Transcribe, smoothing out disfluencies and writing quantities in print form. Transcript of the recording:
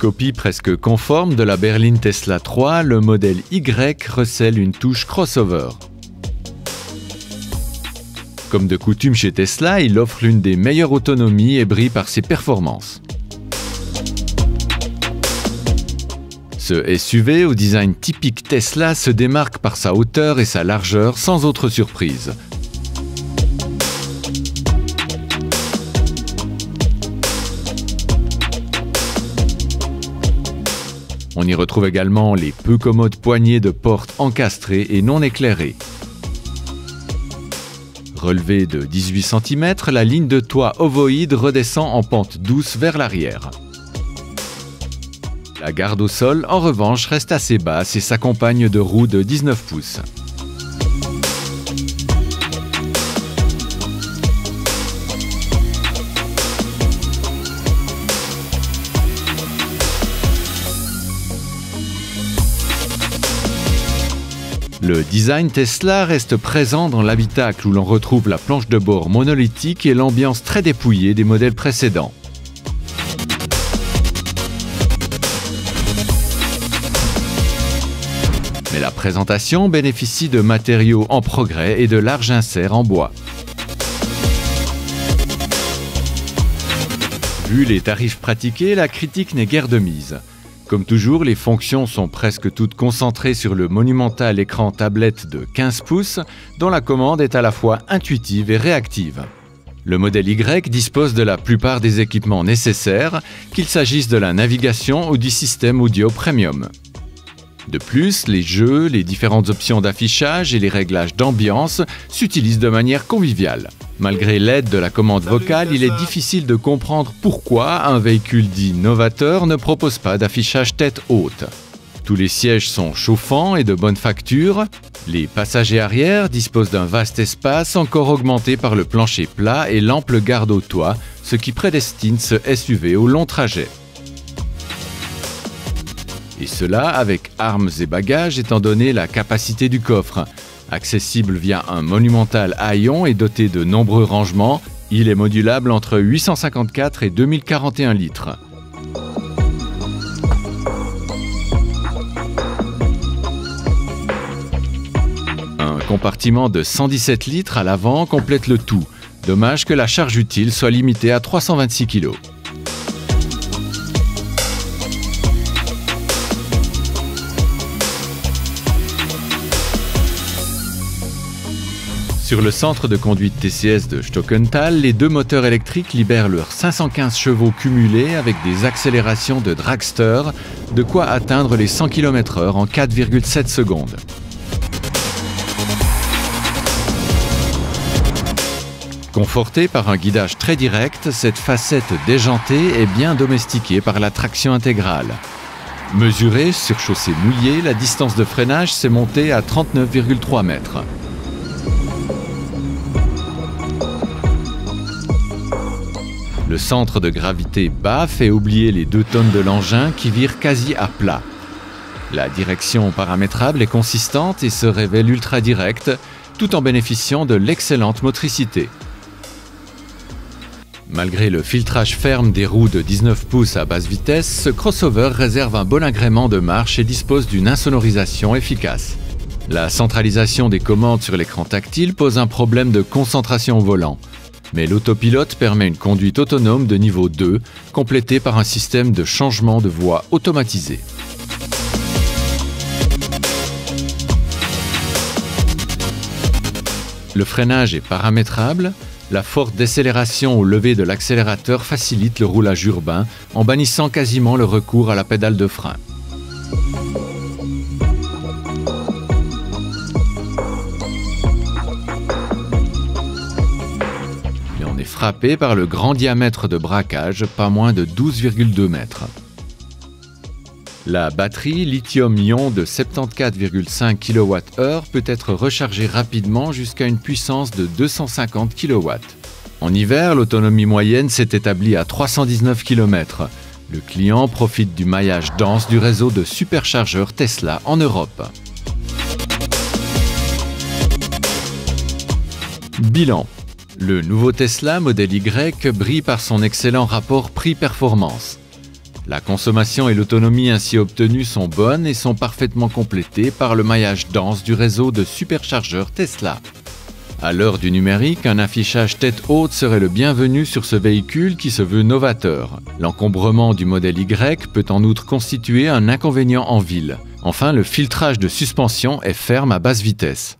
Copie presque conforme de la berline Tesla 3, le modèle Y recèle une touche crossover. Comme de coutume chez Tesla, il offre l'une des meilleures autonomies et brille par ses performances. Ce SUV au design typique Tesla se démarque par sa hauteur et sa largeur sans autre surprise. On y retrouve également les peu commodes poignées de porte encastrées et non éclairées. Relevée de 18 cm, la ligne de toit ovoïde redescend en pente douce vers l'arrière. La garde au sol, en revanche, reste assez basse et s'accompagne de roues de 19 pouces. Le design Tesla reste présent dans l'habitacle où l'on retrouve la planche de bord monolithique et l'ambiance très dépouillée des modèles précédents. Mais la présentation bénéficie de matériaux en progrès et de larges inserts en bois. Vu les tarifs pratiqués, la critique n'est guère de mise. Comme toujours, les fonctions sont presque toutes concentrées sur le monumental écran tablette de 15 pouces, dont la commande est à la fois intuitive et réactive. Le modèle Y dispose de la plupart des équipements nécessaires, qu'il s'agisse de la navigation ou du système audio premium. De plus, les jeux, les différentes options d'affichage et les réglages d'ambiance s'utilisent de manière conviviale. Malgré l'aide de la commande vocale, il est difficile de comprendre pourquoi un véhicule dit novateur ne propose pas d'affichage tête haute. Tous les sièges sont chauffants et de bonne facture. Les passagers arrière disposent d'un vaste espace encore augmenté par le plancher plat et l'ample garde au toit, ce qui prédestine ce SUV au long trajet. Et cela avec armes et bagages étant donné la capacité du coffre. Accessible via un monumental haillon et doté de nombreux rangements, il est modulable entre 854 et 2041 litres. Un compartiment de 117 litres à l'avant complète le tout. Dommage que la charge utile soit limitée à 326 kg. Sur le centre de conduite TCS de Stockenthal, les deux moteurs électriques libèrent leurs 515 chevaux cumulés avec des accélérations de dragster, de quoi atteindre les 100 km/h en 4,7 secondes. Confortée par un guidage très direct, cette facette déjantée est bien domestiquée par la traction intégrale. Mesurée sur chaussée mouillée, la distance de freinage s'est montée à 39,3 mètres. Le centre de gravité bas fait oublier les 2 tonnes de l'engin qui virent quasi à plat. La direction paramétrable est consistante et se révèle ultra directe, tout en bénéficiant de l'excellente motricité. Malgré le filtrage ferme des roues de 19 pouces à basse vitesse, ce crossover réserve un bon agrément de marche et dispose d'une insonorisation efficace. La centralisation des commandes sur l'écran tactile pose un problème de concentration au volant. Mais l'autopilote permet une conduite autonome de niveau 2, complétée par un système de changement de voie automatisé. Le freinage est paramétrable, la forte décélération au lever de l'accélérateur facilite le roulage urbain en bannissant quasiment le recours à la pédale de frein. Frappé par le grand diamètre de braquage, pas moins de 12,2 mètres. La batterie lithium-ion de 74,5 kWh peut être rechargée rapidement jusqu'à une puissance de 250 kW. En hiver, l'autonomie moyenne s'est établie à 319 km. Le client profite du maillage dense du réseau de superchargeurs Tesla en Europe. Bilan. Le nouveau Tesla Model Y brille par son excellent rapport prix-performance. La consommation et l'autonomie ainsi obtenues sont bonnes et sont parfaitement complétées par le maillage dense du réseau de superchargeurs Tesla. À l'heure du numérique, un affichage tête haute serait le bienvenu sur ce véhicule qui se veut novateur. L'encombrement du modèle Y peut en outre constituer un inconvénient en ville. Enfin, le filtrage de suspension est ferme à basse vitesse.